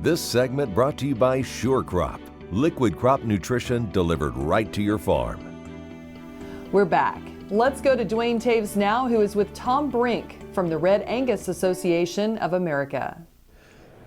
This segment brought to you by Sure Crop, liquid crop nutrition delivered right to your farm. We're back. Let's go to Duane Toews now, who is with Tom Brink from the Red Angus Association of America.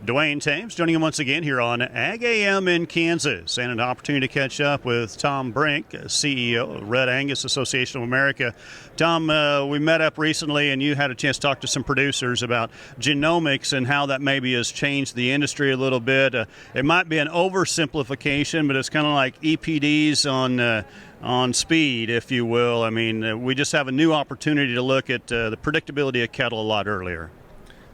Duane Toews joining him once again here on Ag AM in Kansas, and an opportunity to catch up with Tom Brink, CEO of Red Angus Association of America. Tom, we met up recently and you had a chance to talk to some producers about genomics and how that maybe has changed the industry a little bit. It might be an oversimplification, but it's kind of like EPDs on speed, if you will. I mean, we just have a new opportunity to look at the predictability of cattle a lot earlier.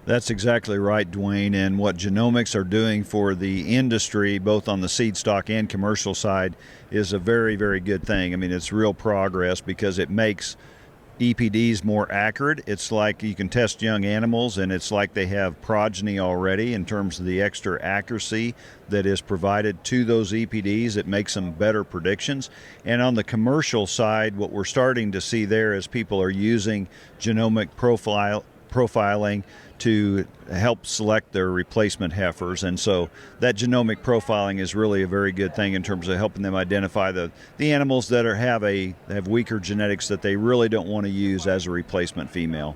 That's exactly right, Duane, and what genomics are doing for the industry, both on the seed stock and commercial side, is a very, very good thing. I mean, it's real progress because it makes EPDs more accurate. It's like you can test young animals, and it's like they have progeny already in terms of the extra accuracy that is provided to those EPDs. It makes them better predictions. And on the commercial side, what we're starting to see there is people are using genomic profiling to help select their replacement heifers, and so that genomic profiling is really a very good thing in terms of helping them identify the animals that have weaker genetics that they really don't want to use as a replacement female.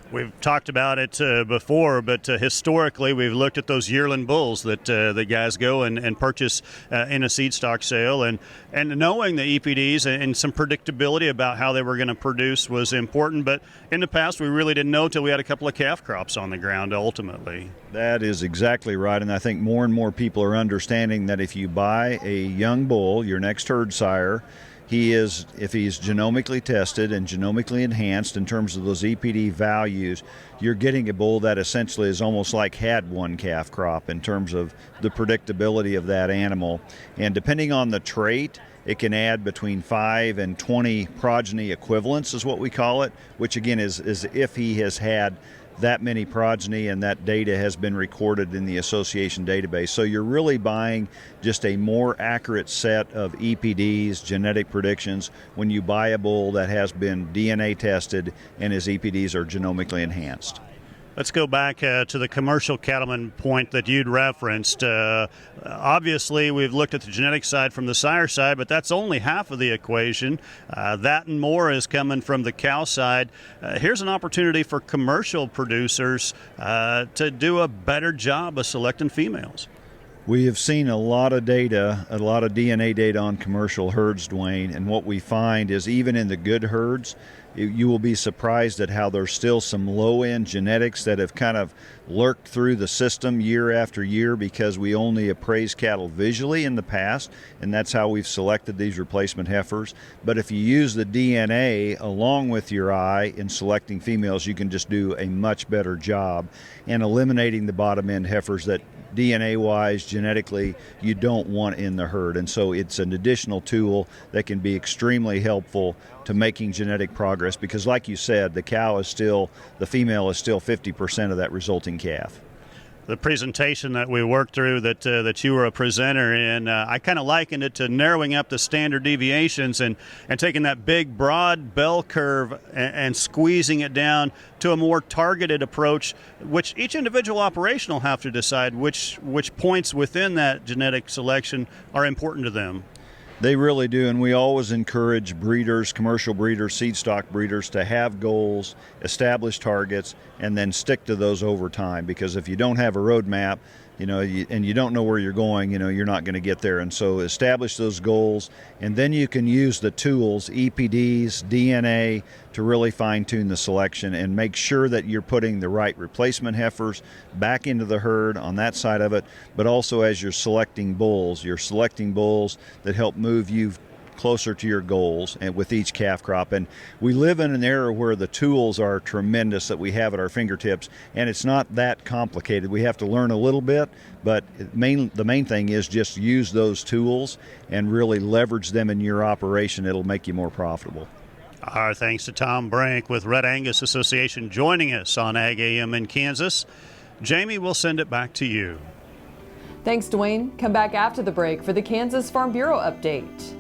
We've talked about it before, but historically we've looked at those yearling bulls that the guys go and purchase in a seed stock sale, and knowing the EPDs and some predictability about how they were going to produce was important. But in the past, we really didn't know until we had a couple of calf crops on the ground ultimately. That is exactly right, and I think more and more people are understanding that if you buy a young bull, your next herd sire, if he's genomically tested and genomically enhanced in terms of those EPD values, you're getting a bull that essentially is almost like had one calf crop in terms of the predictability of that animal. And depending on the trait, it can add between 5 and 20 progeny equivalents is what we call it, which again is if he has had that many progeny and that data has been recorded in the association database. So you're really buying just a more accurate set of EPDs, genetic predictions, when you buy a bull that has been DNA tested and his EPDs are genomically enhanced. Let's go back to the commercial cattleman point that you'd referenced. Obviously, we've looked at the genetic side from the sire side, but that's only half of the equation. That and more is coming from the cow side. Here's an opportunity for commercial producers to do a better job of selecting females. We have seen a lot of data, a lot of DNA data on commercial herds, Duane, and what we find is even in the good herds, you will be surprised at how there's still some low-end genetics that have kind of lurked through the system year after year because we only appraise cattle visually in the past, and that's how we've selected these replacement heifers. But if you use the DNA along with your eye in selecting females, you can just do a much better job in eliminating the bottom-end heifers that DNA-wise, genetically, you don't want in the herd. And so it's an additional tool that can be extremely helpful to making genetic progress because, like you said, the female is still 50% of that resulting calf. The presentation that we worked through that you were a presenter in, I kind of likened it to narrowing up the standard deviations and taking that big broad bell curve and squeezing it down to a more targeted approach, which each individual operation will have to decide which points within that genetic selection are important to them. They really do, and we always encourage breeders, commercial breeders, seed stock breeders to have goals, establish targets, and then stick to those over time. Because if you don't have a roadmap, and you don't know where you're going, you're not going to get there. And so establish those goals, and then you can use the tools, EPDs, DNA, to really fine-tune the selection and make sure that you're putting the right replacement heifers back into the herd on that side of it. But also as you're selecting bulls that help move you closer to your goals and with each calf crop. And we live in an era where the tools are tremendous that we have at our fingertips, and it's not that complicated. We have to learn a little bit, but the main thing is just use those tools and really leverage them in your operation. It'll make you more profitable. Our thanks to Tom Brink with Red Angus Association joining us on Ag AM in Kansas. Jamie, we'll send it back to you. Thanks, Duane. Come back after the break for the Kansas Farm Bureau update.